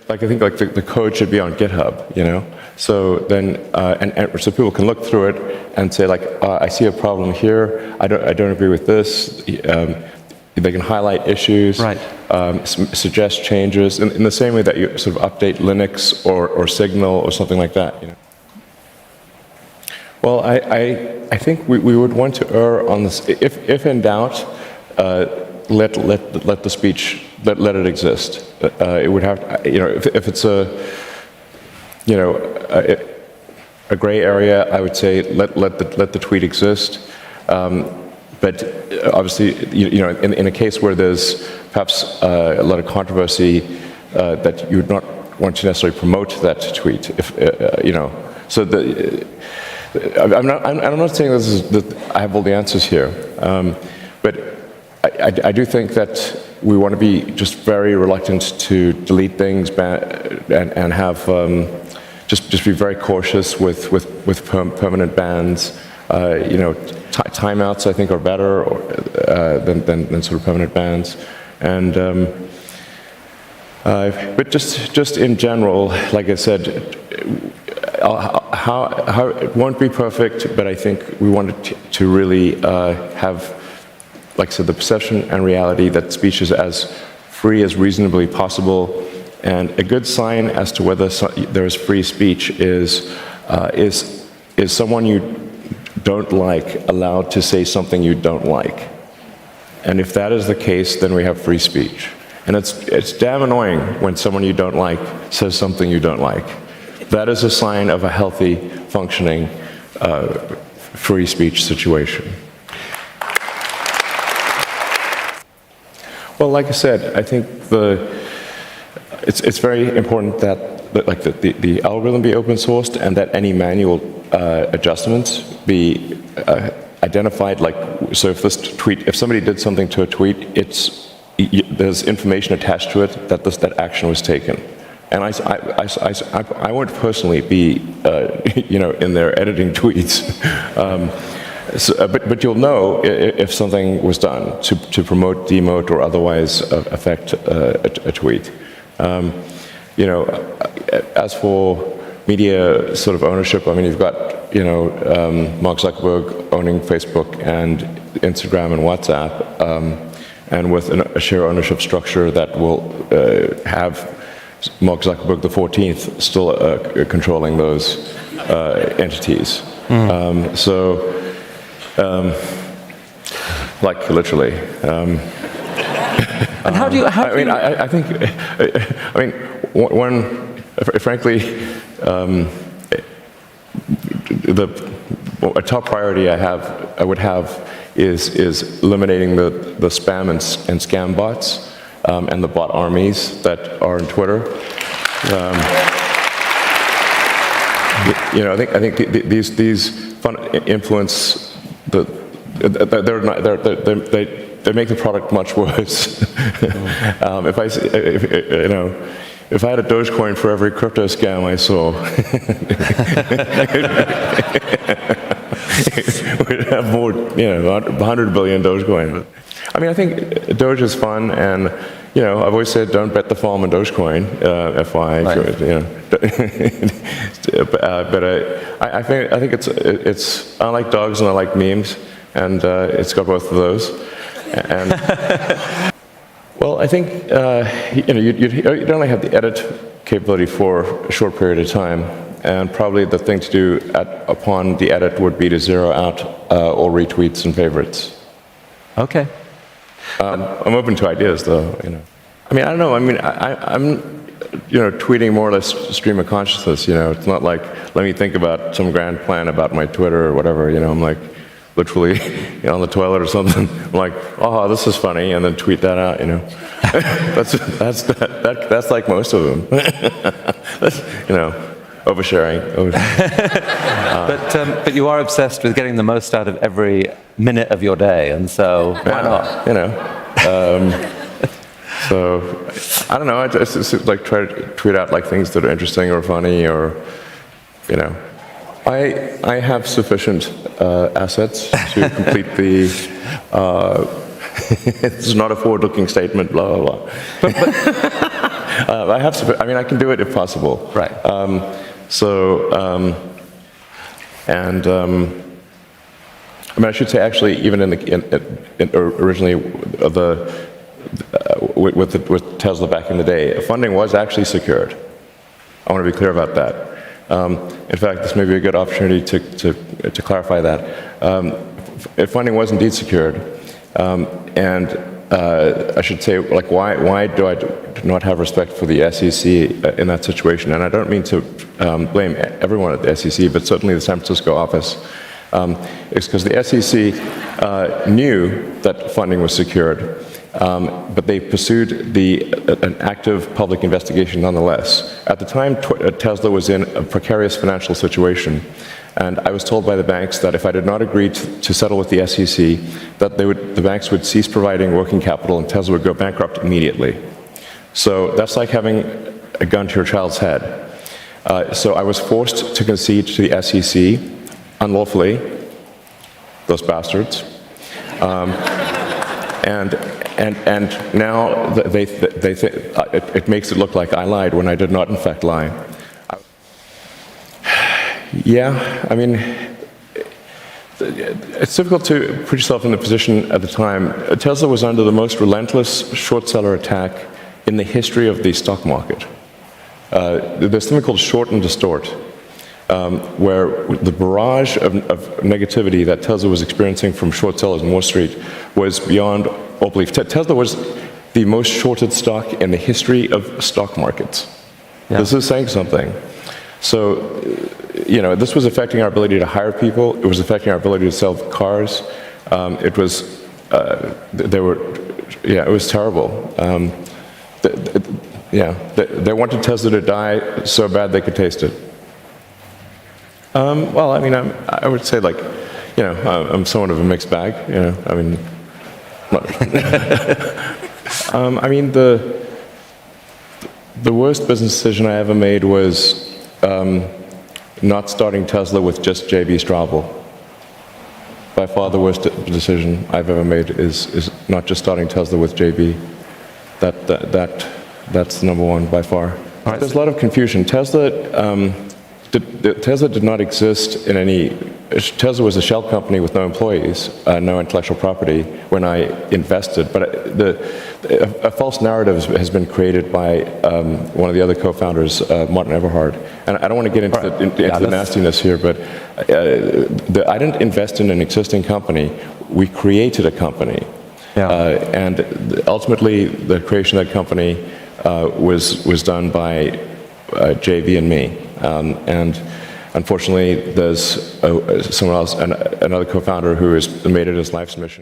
I think like the code should be on GitHub, you know. So then so people can look through it and say like, I see a problem here. I don't agree with this. They can highlight issues, right. Suggest changes in the same way that you sort of update Linux or Signal or something like that. You know. Well, I think we would want to err on this. If in doubt, let the speech let it exist. It would have, you know, if it's a, you know, a gray area, I would say let the tweet exist. But obviously, you know, in a case where there's perhaps a lot of controversy, that you would not want to necessarily promote that tweet. If you know, so I'm not saying that I have all the answers here, but I do think that we want to be just very reluctant to delete things and have just be very cautious with permanent bans. You know, timeouts I think are better than sort of permanent bans, and but just in general, like I said, how it won't be perfect, but I think we wanted to really have, like I said, the perception and reality that speech is as free as reasonably possible, and a good sign as to whether there is free speech is someone you don't like allowed to say something you don't like. And if that is the case, then we have free speech. And it's damn annoying when someone you don't like says something you don't like. That is a sign of a healthy, functioning, free speech situation. Well, like I said, I think it's very important that like the algorithm be open sourced and that any manual adjustments be identified. Like, so if somebody did something to a tweet, there's information attached to it that that action was taken. And I won't personally be, you know, in there editing tweets. But you'll know if something was done to promote, demote, or otherwise affect a tweet. You know, as for media sort of ownership, I mean, you've got, you know, Mark Zuckerberg owning Facebook and Instagram and WhatsApp, and with a share ownership structure that will have Mark Zuckerberg the 14th still controlling those entities. Like literally. And how do you? I think. I mean, frankly, a top priority I would have is eliminating the spam and scam bots and the bot armies that are on Twitter. You know, I think these influence they make the product much worse. If I had a Dogecoin for every crypto scam I saw, we'd have more, you know, 100 billion Dogecoin. I mean, I think Doge is fun, and you know, I've always said don't bet the farm on Dogecoin, FY. Right. You know, but I think it's I like dogs and I like memes, and it's got both of those. And well, I think you know, you'd only have the edit capability for a short period of time, and probably the thing to do upon the edit would be to zero out all retweets and favorites. Okay. I'm open to ideas, though. You know, I mean, I don't know. I mean, I'm you know, tweeting more or less stream of consciousness. You know, it's not like let me think about some grand plan about my Twitter or whatever. You know, I'm like literally, you know, on the toilet or something. I'm like, oh, this is funny, and then tweet that out. You know, that's like most of them. You know, oversharing. But you are obsessed with getting the most out of every minute of your day, and so why not? You know. So I don't know. I just like try to tweet out like things that are interesting or funny, or you know. I have sufficient assets to complete the. It's not a forward-looking statement. Blah blah blah. I have to. I mean, I can do it if possible. Right. I mean, I should say actually, even originally with Tesla back in the day, funding was actually secured. I want to be clear about that. In fact, this may be a good opportunity to clarify that. Funding was indeed secured, and I should say, like, why do I not have respect for the SEC in that situation? And I don't mean to blame everyone at the SEC, but certainly the San Francisco office. It's because the SEC knew that funding was secured, but they pursued an active public investigation nonetheless. At the time, Tesla was in a precarious financial situation, and I was told by the banks that if I did not agree to settle with the SEC, that the banks would cease providing working capital and Tesla would go bankrupt immediately. So that's like having a gun to your child's head. So I was forced to concede to the SEC unlawfully, those bastards, and now it makes it look like I lied when I did not in fact lie. Yeah, I mean, it's difficult to put yourself in the position at the time. Tesla was under the most relentless short seller attack in the history of the stock market. There's something called short and distort, where the barrage of negativity that Tesla was experiencing from short sellers on Wall Street was beyond all belief. Tesla was the most shorted stock in the history of stock markets. Yeah. This is saying something. So, you know, this was affecting our ability to hire people. It was affecting our ability to sell cars. It was, it was terrible. They wanted Tesla to die so bad they could taste it. Well, I mean, I would say, like, you know, I'm somewhat of a mixed bag. You know, I mean, I mean, the worst business decision I ever made was not starting Tesla with just J.B. Straubel. By far the worst decision I've ever made is not just starting Tesla with J.B. That's the number one by far. Right. There's a lot of confusion. Tesla did not exist in any. Tesla was a shell company with no employees, no intellectual property when I invested. But a false narrative has been created by one of the other co-founders, Martin Everhard. And I don't want to get into the nastiness here, but I didn't invest in an existing company. We created a company. Yeah. And ultimately, the creation of that company was done by JV and me. And unfortunately, there's someone else, another co-founder who has made it his life's mission.